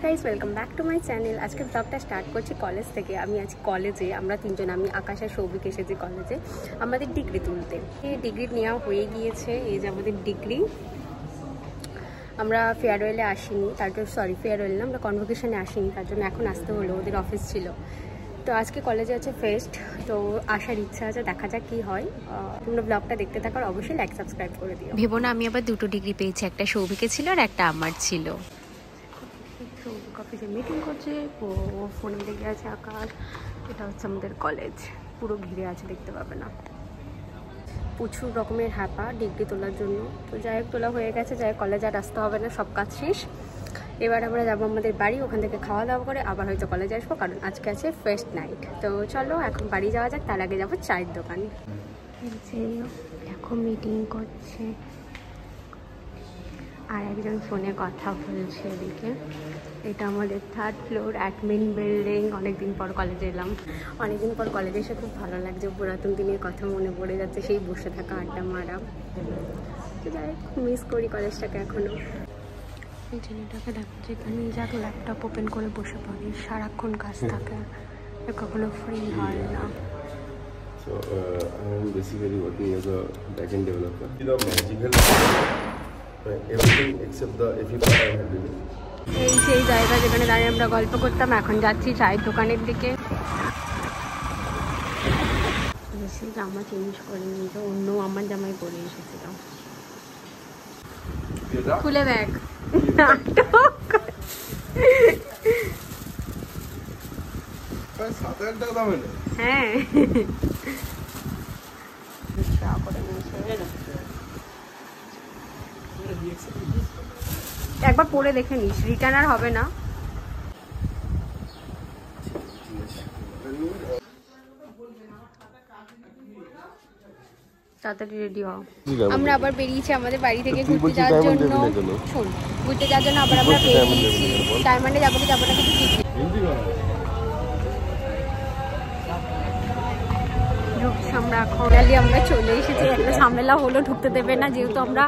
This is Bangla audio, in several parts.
Guys, welcome back to my channel. আজকে ব্লগটা স্টার্ট করছি কলেজ থেকে। আমি আজ কলেজে, আমরা তিনজন, আমি আকাশ আর সৌভিক এসেছি কলেজে আমাদের ডিগ্রি তুলতে। এই ডিগ্রি নেওয়া হয়ে গিয়েছে, এই যে আমাদের ডিগ্রি। আমরা ফেয়ারওয়েলে আসিনি, তার জন্য ফেয়ারওয়েল না, আমরা কনভোকেশনে আসিনি, তার জন্য এখন আসতে হলো, ওদের অফিস ছিল। তো আজকে কলেজে আছে ফেস্ট, তো আসার ইচ্ছা আছে, দেখা যাক কী হয়। তোমরা ব্লগটা দেখতে থাকো, অবশ্যই লাইক সাবস্ক্রাইব করে দিও। ভেবো না আমি আবার দুটো ডিগ্রি পেয়েছি, একটা সৌভিকে ছিল আর একটা আমার ছিল। অফিসে মিটিং করছে, ও ফোনে লেগে আছে আকাশ। এটা হচ্ছে আমাদের কলেজ, পুরো ঘিরে আছে, দেখতে পাবে না। প্রচুর রকমের হ্যাপা ডিগ্রি তোলার জন্য। তো যাই হোক, তোলা হয়ে গেছে, যাই হোক কলেজ আর আসতে হবে না, সব কাজ শেষ। এবার আমরা যাবো আমাদের বাড়ি, ওখান থেকে খাওয়া দাওয়া করে আবার হয়তো কলেজে আসবো, কারণ আজকে আছে ফেস্ট নাইট। তো চলো এখন বাড়ি যাওয়া যাক, তার আগে যাবো চায়ের দোকান। এখন মিটিং করছে আর একজন ফোনে কথা বলছে এদিকে। এটা আমাদের 3rd ফ্লোর অ্যাডমিন বিল্ডিং। অনেকদিন পর কলেজে এলাম, অনেকদিন পর কলেজে এসে খুব ভালো লাগছে, পুরাতন দিনের কথা মনে পড়ে যাচ্ছে, সেই বসে থাকা আড্ডা মারা। তো যাই হোক, মিস করি কলেজটাকে এখনও। এই ছেলেটাকে দেখো, যেখানে যাক ল্যাপটপ ওপেন করে বসে পড়ে, সারাক্ষণ কাজ থাকে, কখনো ফ্রি হয় না। So I am basically working as a backend developer. The magical everything except the API part I have been. এই সেই জায়গা যেখানে দাঁড়িয়ে আমরা গল্প করতাম, এখন যাচ্ছি চায়ের দোকানের দিকে। বেশি জামা চেঞ্জ করে নিয়েছে, অন্য আমার জামাই পরে এসেছিলাম। খুলে দেখ, হ্যাঁ একবার পরে দেখে নিস, রিটার্ন আর হবে না। তাড়াতাড়ি রেডি হও। আমরা আবার বেরিয়েছি আমাদের বাড়ি থেকে ঘুরতে যাওয়ার জন্য। শোন, ঘুরতে যাওয়ার জন্য আবার আমরা বেরিয়েছি। ডায়মন্ডে যাবো কি যাবো না কিছু ঠিক নেই। আমরা এখন আমরা চলে এসেছি, একটা ঝামেলা হলো, ঢুকতে দেবে না, যেহেতু আমরা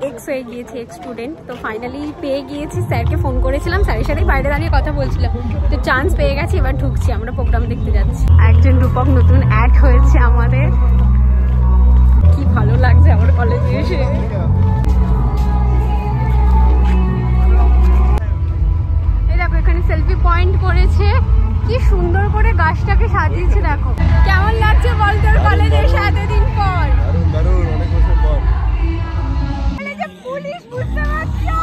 এক্স হয়ে গিয়েছি, এক্স স্টুডেন্ট। তো ফাইনালি পেয়ে গিয়েছি, স্যারকে ফোন করেছিলাম, স্যারের সাথেই বাইরে দাঁড়িয়ে কথা বলছিলাম, তো চান্স পেয়ে গেছি, এবার ঢুকছি, আমরা প্রোগ্রাম দেখতে যাচ্ছি। একজন রূপক নতুন অ্যাড হয়েছে আমাদের, কি ভালো লাগছে আমার কলেজে এসে। এই দেখো, এখানে সেলফি পয়েন্ট করেছে, কি সুন্দর করে গাছটাকে সাজিয়েছে, দেখো কেমন লাগছে বল তোর কলেজে এসে এতদিন পর? দারুণ, অনেক বছর পর। কলেজে পুলিশ, বুঝতে পারছো?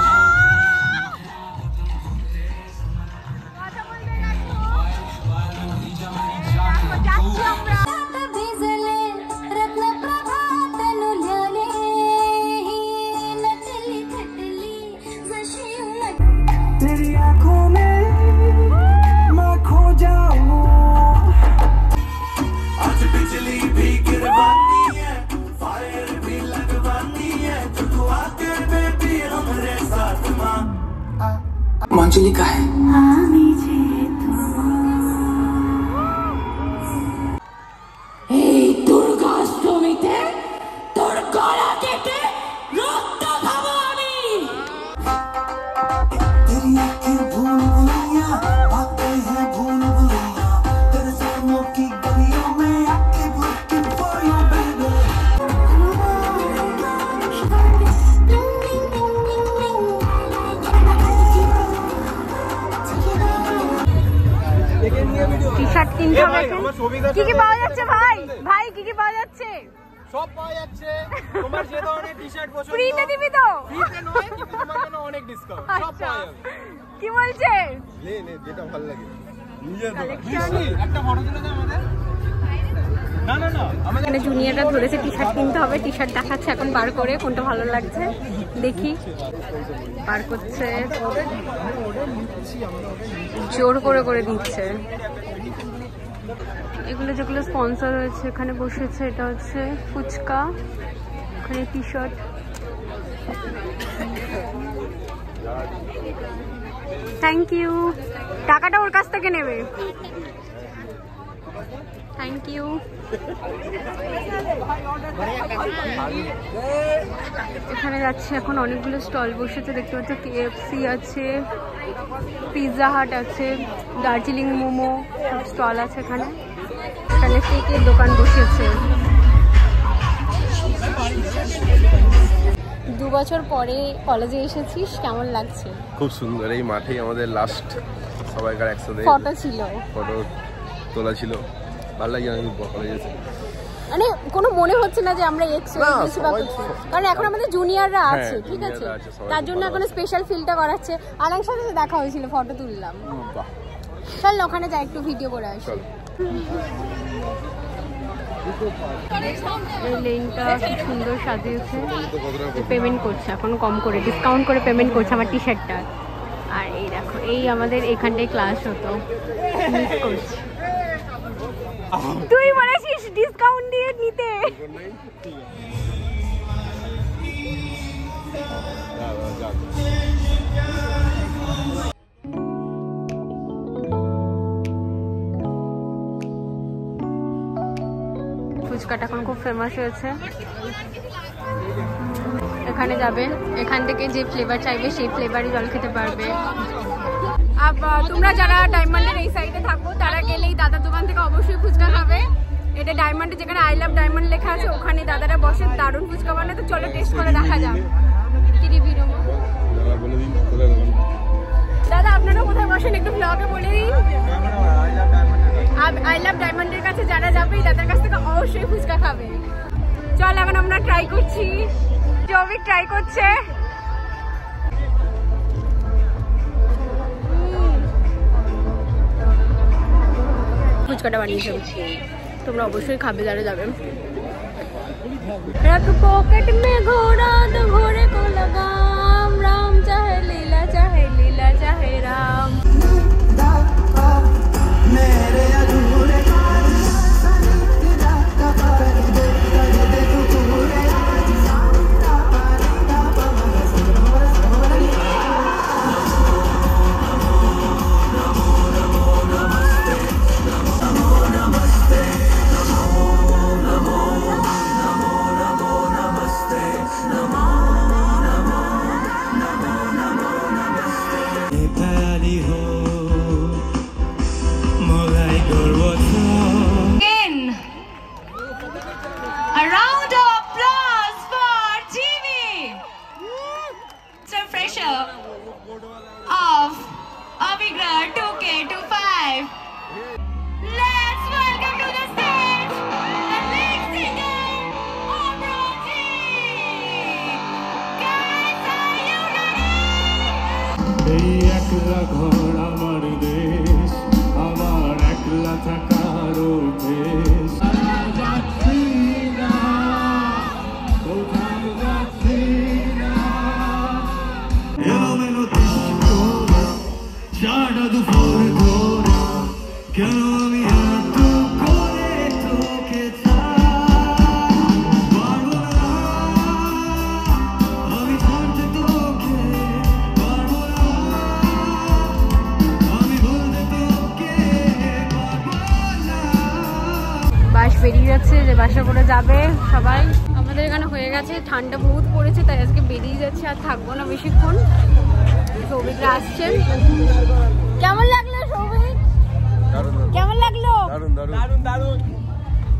কথা বলতে দেখো, যাচ্ছি আমরা। मंजुलिका है দুর্গাষ্টমীতে তোর গলা কেটে রক্ত খাবো আমি। तेरी आँखें भूल भुलैया आते हैं भूल भुलैया तेरे सपनों की गलियों में आके looking for you baby। T-shirt কিনতে হবে, কি কি পাওয়া যাচ্ছে ভাই? ভাই কি কি পাওয়া যাচ্ছে? সব পাওয়া যাচ্ছে, তোমার যে ধরনের টি-শার্ট পছন্দ ফ্রিতে দিবি তো? ফ্রিতে নয়, কিন্তু তোমার জন্য অনেক ডিসকাউন্ট, সব পাওয়া যাবে। কি বলছে? নে নে, যেটা ভালো লাগে নিয়ে একটা ফটো তুলে দাও আমাদের। না না না, এখানে জুনিয়ররা ধরেছে টি-শার্ট কিনতে হবে, টি-শার্ট দেখাচ্ছে এখন বার করে, কোনটা ভালো লাগছে দেখি। বার করছে, জোর করে করে দিচ্ছে। এগুলো যেগুলো স্পন্সর হয়েছে এখানে বসেছে, এটা হচ্ছে ফুচকা, ওখানে টি-শার্ট। থ্যাংক ইউ, টাকাটা ওর কাছ থেকে নেবে। Thank you. এখানে যাচ্ছে এখন অনেকগুলো স্টল বসেছে দেখতে পাচ্ছ, KFC আছে, পিৎজা হাট আছে, দার্জিলিং মোমো সব স্টল আছে এখানে। এখানে কেকের দোকান বসেছে। 2 বছর পরে কলেজে এসেছিস, কেমন লাগছে? খুব সুন্দর। এই মাঠেই আমাদের লাস্ট সবাইকার একসাথে ফটো ছিল, ফটো তোলা ছিল। ভালো লাগে আমি কলেজে, মানে কোনো মনে হচ্ছে না যে আমরা এক্স হয়ে গেছি বা কিছু, কারণ এখন আমাদের জুনিয়ররা আছে, ঠিক আছে, তার জন্য এখন স্পেশাল ফিলটা করাচ্ছে। আলার সাথে দেখা হয়েছিল, ফটো তুললাম। চল ওখানে যাই একটু ভিডিও করে আসি। এই লেনটা কি সুন্দর সাজিয়েছে। পেমেন্ট করছে এখন কম করে, ডিসকাউন্ট করে পেমেন্ট করছে আমার টি শার্টটা। আর এই দেখো, এই আমাদের এখানটায় ক্লাস হতো, মিস করছি। তুই বলেছিস ডিসকাউন্ট দিয়ে নিতে। ফুচকাটা এখন খুব ফেমাস হয়েছে। এখানে যাবে, এখান থেকে যে ফ্লেভার চাইবে সেই ফ্লেভারই জল খেতে পারবে। তোমরা যারা ডায়মন্ডের এই সাইডে থাকো তারা গেলেই দাদার দোকান থেকে অবশ্যই ফুচকা খাবে। এটা ডায়মন্ডে যেখানে আই লাভ ডায়মন্ড লেখা আছে ওখানে দাদারা বসে, দারুণ ফুচকা বানায়। তো চলো টেস্ট করে দেখা যাক। দাদা আপনারা কোথায় বসেন একটু ব্লগে বলে দিন। আই লাভ ডায়মন্ডের কাছে যারা যাবে দাদার কাছ থেকে অবশ্যই ফুচকা খাবে। চল এখন আমরা ট্রাই করছি, জবিক ট্রাই করছে। ফুচকাটা বানিয়েছে, তোমরা অবশ্যই খাবে যারা যাবে। रख पॉकेट में घोड़ा तो घोड़े को लगाम, राम चाहे लीला चाहे राम। मेरे अधूरे of Abigra 2K25. Let's welcome to the stage the lead singer Abroji. Guys, are you ready? এই একলা ঘর আমার দেশ, আমার একলা থাকার অভ্যেস। যাচ্ছি না, কোথাও যাচ্ছি না, এলোমেলো সারা দুপুর ধরে কেন আমি এত করে তোকে চাই, পারবো না আমি ছাড়তে তোকে, পারবো না আমি বলতে তোকে, পারবো না। বাস বেরিয়ে যাচ্ছে, যে বাসে করে যাবে সবাই। আমাদের এখানে হয়ে গেছে, ঠান্ডা বহুত পড়েছে তাই আজকে বেরিয়ে যাচ্ছে, আর থাকবো না বেশিক্ষণ। সৌভিকরা আসছেন। কেমন লাগলো সৌভিক? কেমন লাগলো?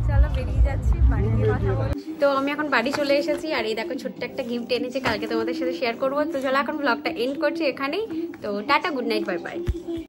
চলো বেরিয়ে যাচ্ছি, বাড়ি গিয়ে কথা বলছি। তো আমি এখন বাড়ি চলে এসেছি, আর এই দেখো ছোট্ট একটা গিফট এনেছি, কালকে তোমাদের সাথে শেয়ার করবো। তো চলো এখন ব্লগটা এন্ড করছি এখানেই। তো tata, good night, bye bye.